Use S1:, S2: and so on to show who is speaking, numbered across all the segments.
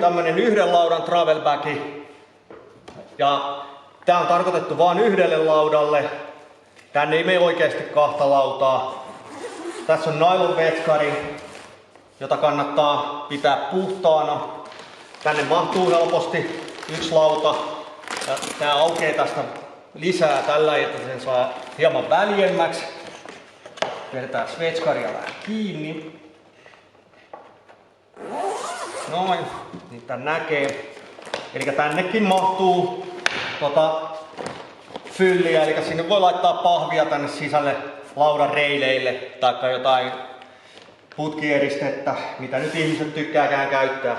S1: tämmönen yhden laudan travel bag. Ja tää on tarkoitettu vain yhdelle laudalle. Tänne ei mene oikeasti kahta lautaa. Tässä on nylon vetskari, jota kannattaa pitää puhtaana. Tänne mahtuu helposti yksi lauta. Ja tää aukeaa tästä lisää tällä, että sen saa hieman väljemmäksi. Vedetään vetskaria vähän kiinni. Noin, niin tän näkee. Eli tännekin mahtuu fylliä, eli sinne voi laittaa pahvia tänne sisälle laudan reileille tai jotain putkieristettä, mitä nyt ihmiset tykkääkään käyttää.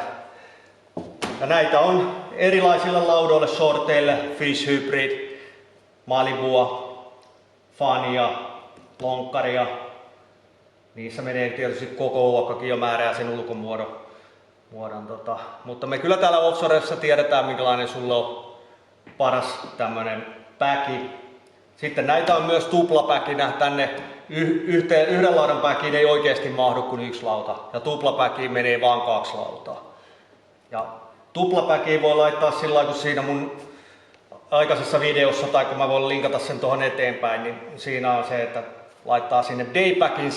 S1: Ja näitä on erilaisille laudoille, sorteille, Fish Hybrid, Malibua, Fania, Lonkkaria. Niissä menee tietysti koko luokkakin jo määrää sen ulkomuodon. Mutta me kyllä täällä Offshoressa tiedetään, minkälainen sulla on paras tämmönen päki. Sitten näitä on myös tuplapäkinä. Tänne yhden laudan päkiin ei oikeasti mahdu kuin yksi lauta. Ja tuplapäkiin menee vaan 2 lautaa. Ja tuplapäkiin voi laittaa sillä lailla, kun siinä mun aikaisessa videossa, tai kun mä voin linkata sen tuohon eteenpäin, niin siinä on se, että laittaa sinne daypackin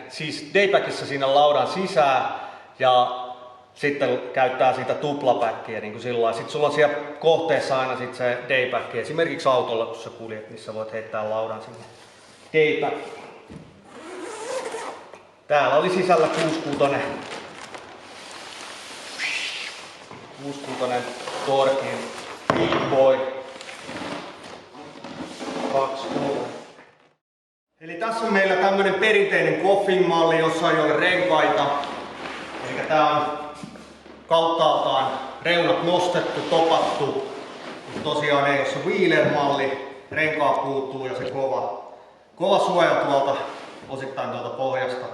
S1: siis daypackissa sinne laudan sisään ja sitten käyttää siitä tuplapäkkiä niin kuin sillä lailla. Sitten sulla on siellä kohteessa aina sit se daypack. Esimerkiksi autolla, kun sä kuljet, missä voit heittää laudan sinne daypackiin. Täällä oli sisällä 6-6 Torkin Big Boy 2.0. Eli tässä on meillä tämmönen perinteinen Coffin-malli, jossa ei ole renkaita. Eli tää on kauttaaltaan reunat nostettu, topattu. Tosiaan ei ole se Wheeler-malli, renkaat puuttuu ja se kova suoja osittain tuolta pohjasta.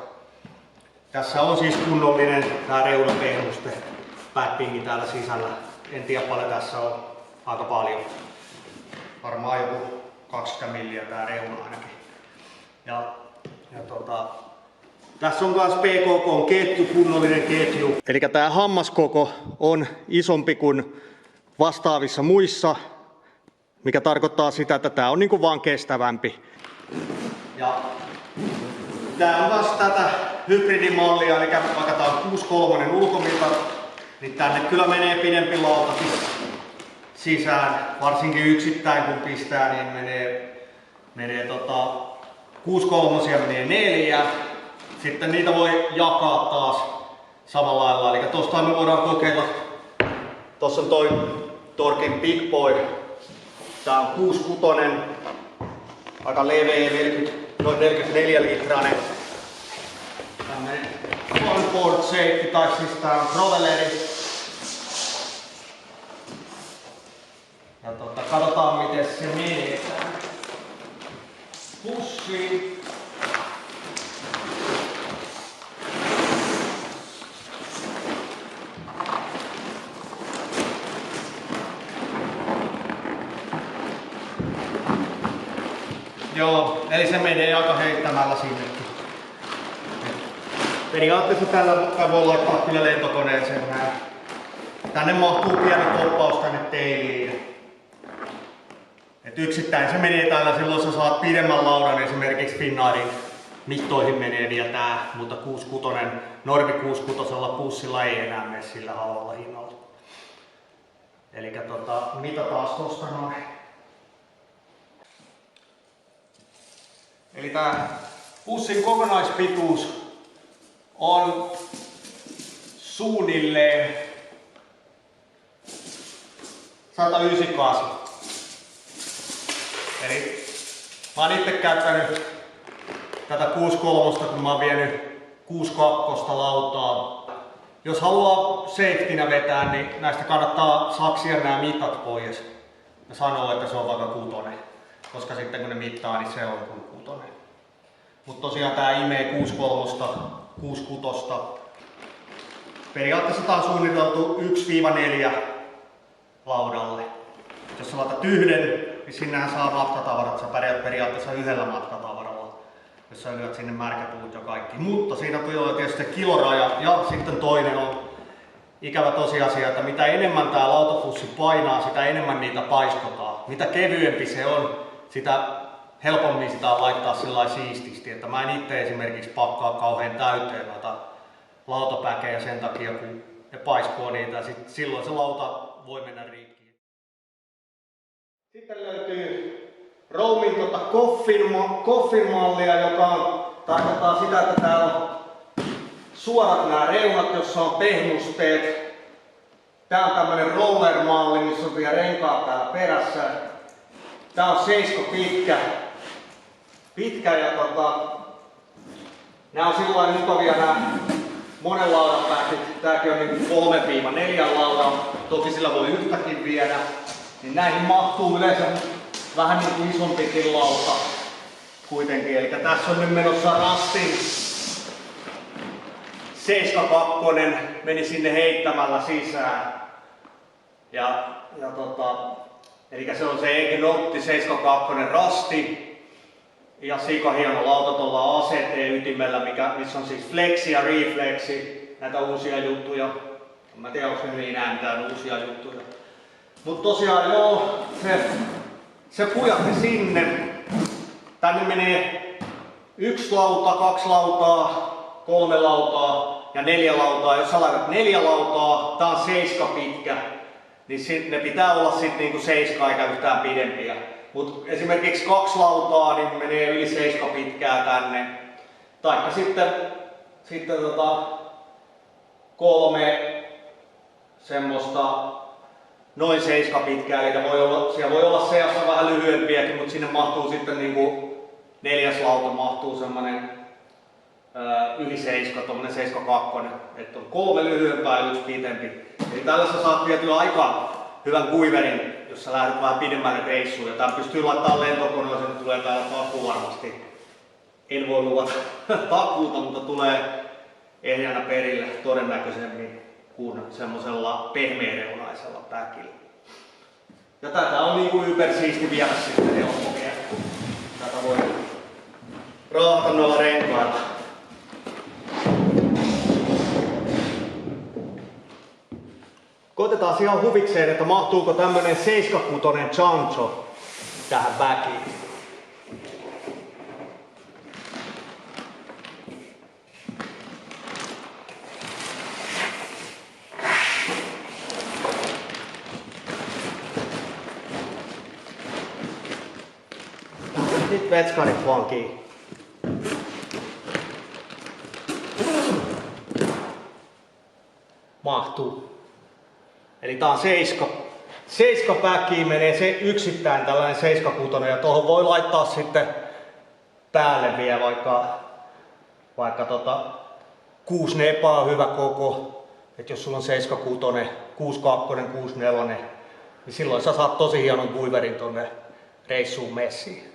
S1: Tässä on siis kunnollinen tää reunapehmuste, päppingi täällä sisällä. En tiedä paljon tässä on, aika paljon. Varmaan joku 20 milliä tää reuna ainakin. Tässä on myös PKK ketju, kunnollinen ketju. Eli tää hammaskoko on isompi kuin vastaavissa muissa, mikä tarkoittaa sitä, että tää on niinku vaan kestävämpi. Ja tää on taas tätä hybridimallia, eli vaikka tää on 6.3 ulkomita, niin tänne kyllä menee pidempi lautakin sisään, varsinkin yksittäin kun pistää, niin menee 6.3 menee 4. Sitten niitä voi jakaa taas samalla lailla. Eli tosta me voidaan kokeilla. Tossa on toi Torkin Big Boy. Tää on 6.6. Aika leveä, noin 44 litrainen. Tämmönen onboard safety, tai siis tää on traveleri. Ja katsotaan miten se menee tää pussiin. Joo, eli se menee aika heittämällä sinnekin. Periaatteessa tällä voi laittaa kyllä lentokoneeseen näin. Tänne mahtuu pieni toppaus tänne teiliin. Et yksittäin se menee täällä, silloin sä saat pidemmän laudan, esimerkiksi Finnairin mittoihin menee vielä tää, mutta 6.6, normi 6.6 pussilla ei enää mene sillä halvalla hinnalla. Elikkä mitä taas tosta noin. Eli tää pussin kokonaispituus on suunnilleen 198. Eli mä oon itse käyttänyt tätä 6.3, kun mä oon vienyt 6.2 lautaa. Jos haluaa safetynä vetää, niin näistä kannattaa saksia nämä mitat pois ja sanoa, että se on vaikka 6. Koska sitten kun ne mittaa, niin se on kuin 6. Mutta tosiaan tää imee 6.3, 6.6. Periaatteessa tää on suunniteltu 1-4 laudalle. Jos sä laitat yhden, niin sinnehän saa matkatavarat. Sä pärjät periaatteessa yhdellä matkatavaralla, jos sä lyöt sinne märkäpuut ja kaikki. Mutta siinä tulee tietysti kiloraja ja sitten toinen on ikävä tosiasia, että mitä enemmän tää lautapussi painaa, sitä enemmän niitä paiskotaan. Mitä kevyempi se on, sitä helpommin sitä laittaa sillä siististi. Että mä en itse esimerkiksi pakkaa kauhean täyteen noita lautapäkejä sen takia, kun ne paiskoo niitä. Silloin se lauta voi mennä rikki. Sitten löytyy Romin Coffin mallia, joka tarkoittaa sitä, että täällä on suorat nämä reunat, jossa on pehmusteet. Tää on tämmönen roller-malli, missä on vielä renkaat täällä perässä. Tää on seisko pitkä ja nää on sillain mukavia nää monen laudan pätkit. Tääkin on niinku 3-4 laudan, toki sillä voi yhtäkin viedä. Niin näihin mahtuu yleensä vähän niinku isompikin lauta kuitenkin. Eli tässä on nyt menossa Rastin 72 meni sinne heittämällä sisään. Eli se on se Egnotti 72 Rasti. Ja sika hieno lauta tuolla ACT-ytimellä, missä on siis flexi ja reflexi, näitä uusia juttuja. Mä en tiedä, onko ne niin mitään uusia juttuja. Mut tosiaan joo, se pujahti sinne. Tänne menee 1 lauta, 2 lautaa, 3 lautaa ja 4 lautaa. Jos sä laitat 4 lautaa, tää on 7 pitkä, niin ne pitää olla sitten niinku 7 eikä yhtään pidempiä. Mut esimerkiksi 2 lautaa niin menee yli 7 pitkää tänne. Taikka sitten 3 semmoista noin 7 pitkää, eli siellä voi olla seassa vähän lyhyempiäkin, mutta sinne mahtuu sitten niinku 4. lauta mahtuu semmonen yli 7, tommonen 72, että on 3 lyhyempää ja 1 pitempi. Eli tällä sä saat vietyä aika hyvän kuiverin, jos sä lähdet vähän pidemmälle reissuun. Ja tän pystyy laittamaan lentokoneella, sen tulee täällä takku varmasti. En voi luvata takuuta, mutta tulee ehjänä perille todennäköisemmin kuin semmosella pehmeäreunaisella päkillä. Ja tätä on niinku ypersiisti viedä sitten helpommin. Tätä voi raahata noilla renkailla. Koitetaan ihan huvikseen, että mahtuuko tämmönen 76 Chancho tähän backiin. Nyt vetskarit vaan kiinni. Mahtuu. Eli tää on 7 päkkiä menee se yksittäin tällainen 76 ja tuohon voi laittaa sitten päälle vielä vaikka 6 nepaa on hyvä koko. Et jos sulla on 76, 62, 64, niin silloin sä saat tosi hienon kuiverin tonne reissuun messiin.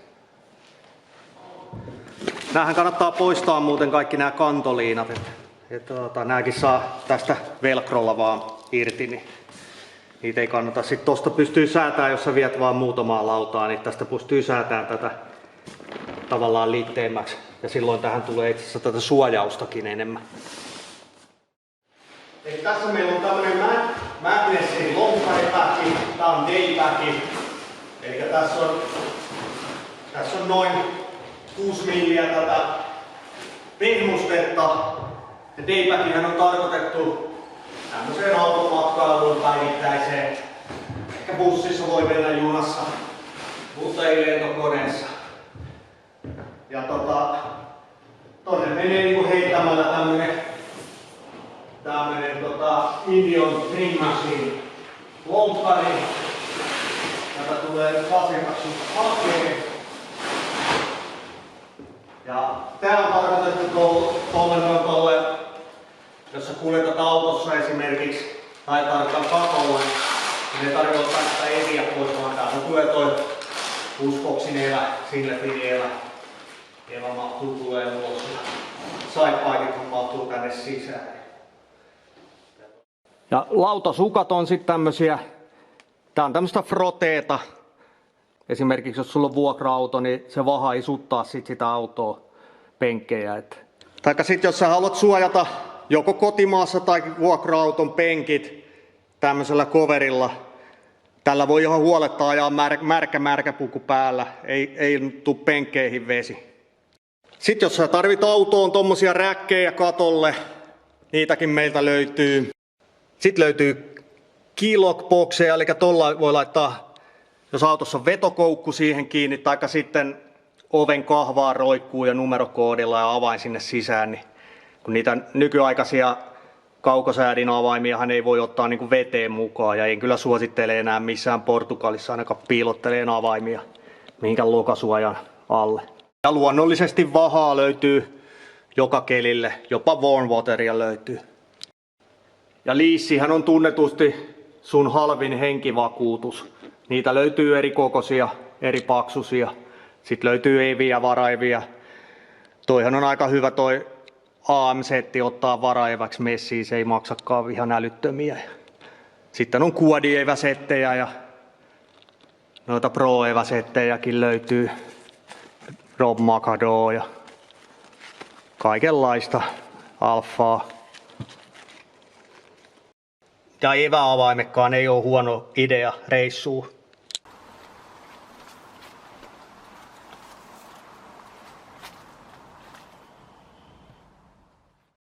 S1: Näähän kannattaa poistaa muuten kaikki nämä kantoliinat. Nääkin saa tästä velcrolla vaan irti. Niin niitä ei kannata. Sitten tosta pystyy säätämään, jos sä viet vaan muutamaa lautaa, niin tästä pystyy säätämään tätä tavallaan liitteemmäksi. Ja silloin tähän tulee itse asiassa tätä suojaustakin enemmän. Eli tässä meillä on tämmönen Madnessin lonkkaripäkki. Tää on daypäkki. Eli tässä on noin 6 milliä tätä pehmustetta. Ja daypäkkihän on tarkoitettu tämmöiseen automatkailuun päivittäiseen. Ehkä bussissa voi mennä junassa, mutta ei lentokoneessa. Ja tonne menee niinku heittämällä tämmönen Indian String Machine lonkkari. Tätä tulee asiakas hakee. Ja tää on tarkoitettu tolle, jos sä kuljetat autossa esimerkiksi tai tarkoitan pakolle, niin ne tarkoittaa sitä esiä pois, vaan täältä tulee toi uskoksi sillä fideellä. Eva tulee ulos ja sidepaikit mahtuu tänne sisään. Ja lautasukat on sitten tämmösiä, tää on tämmöstä froteeta. Esimerkiksi jos sulla on vuokra-auto, niin se vaha isuttaa sitä autoa penkkejä. Taikka sit jos sä haluat suojata joko kotimaassa tai vuokra-auton penkit tämmöisellä coverilla. Tällä voi ihan huoletta ajaa märkä puku päällä, ei tule penkkeihin vesi. Sitten jos sä tarvit autoon tommosia räkkejä katolle, niitäkin meiltä löytyy. Sitten löytyy keylock-bokseja, eli tuolla voi laittaa, jos autossa on vetokoukku siihen kiinni, taikka sitten oven kahvaa roikkuu ja numerokoodilla ja avain sinne sisään, niin kun niitä nykyaikaisia kaukosäädin avaimiahan ei voi ottaa niin veteen mukaan, ja en kyllä suosittele enää missään Portugalissa ainakaan piilotteleen avaimia mihinkään lokasuojan alle. Ja luonnollisesti vahaa löytyy joka kelille, jopa warm wateria löytyy. Ja liissihän on tunnetusti sun halvin henkivakuutus. Niitä löytyy eri kokoisia, eri paksuisia. Sitten löytyy eviä, varaivia. Toihan on aika hyvä toi AM-setti ottaa varaivaksi messiin, se ei maksakaan ihan älyttömiä. Sitten on kuodieväsettejä ja noita pro-eväsettejäkin löytyy. Rob Macado ja kaikenlaista alfaa. Ja eväavaimekkaan ei ole huono idea reissuun.